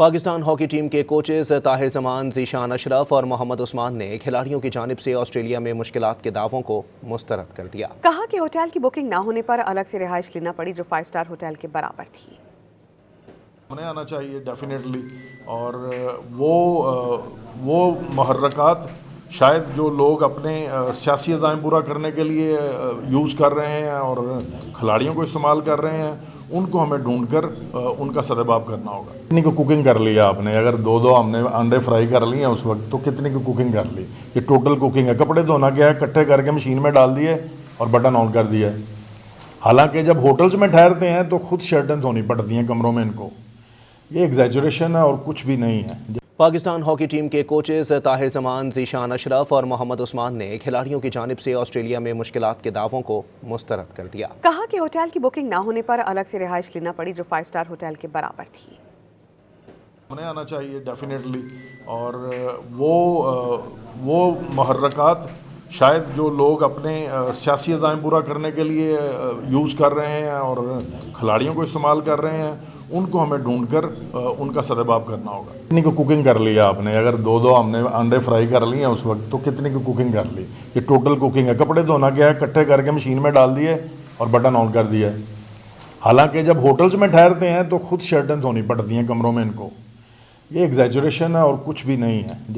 Pakistan hockey team کے coaches Tahir زمان، ذیشان اشرف اور محمد عثمان نے کھلاڑیوں کی جانب سے آسٹریلیا میں مشکلات کے دعووں کو مسترد کر دیا۔ کہا کہ ہوٹل کی بکنگ نہ ہونے پر الگ سے رہائش لینا پڑی جو 5 اسٹار ہوٹل کے برابر تھی۔ انہیں آنا چاہیے ڈیفینیٹلی، اور وہ محرکات شاید جو لوگ اپنے سیاسی عزائم پورا کرنے کے لیے یوز کر رہے ہیں اور کھلاڑیوں کو استعمال کر رہے ہیں، ان کو ہمیں ڈھونڈ کر ان کا سدباب کرنا ہوگا۔ کتنی کو کوکنگ کر لیا آپ نے؟ اگر دو ہم نے انڈے فرائی کر لیے ہیں اس وقت، تو کتنی کو کوکنگ کر لی؟ یہ ٹوٹل کوکنگ ہے۔ کپڑے دھونا کیا ہے؟ کٹھے کر کے مشین میں ڈال دیے اور بٹن آن کر دیا۔ حالانکہ جب ہوٹلز میں ٹھہرتے ہیں تو خود شرٹیں دھونی پڑتی ہیں کمروں میں ان کو۔ یہ ایگزیجریشن ہے اور کچھ بھی نہیں ہے۔ پاکستان ہاکی ٹیم کے کوچز طاہر زمان، ذیشان اشرف اور محمد عثمان نے کھلاڑیوں کی جانب سے آسٹریلیا میں مشکلات کے دعووں کو مسترد کر دیا۔ کہا کہ ہوٹل کی بکنگ نہ ہونے پر الگ سے رہائش لینا پڑی جو 5 اسٹار ہوٹل کے برابر تھی۔ انہیں آنا چاہیے ڈیفینیٹلی، اور وہ محرکات شاید جو لوگ اپنے سیاسی عزائم پورا کرنے کے لیے یوز کر رہے ہیں اور کھلاڑیوں کو استعمال کر رہے ہیں، ان کو ہمیں ڈھونڈ کر ان کا سدباب کرنا ہوگا۔ کتنی کو کوکنگ کر لیا آپ نے؟ اگر دو ہم نے انڈے فرائی کر لیے ہیں اس وقت، تو کتنی کو کوکنگ کر لی؟ یہ ٹوٹل کوکنگ ہے۔ کپڑے دھونا کیا ہے؟ کٹھے کر کے مشین میں ڈال دیے اور بٹن آن کر دیا۔ حالانکہ جب ہوٹلز میں ٹھہرتے ہیں تو خود شرٹیں دھونی پڑتی ہیں کمروں میں ان کو۔ یہ ایگزیجریشن ہے اور کچھ بھی نہیں ہے۔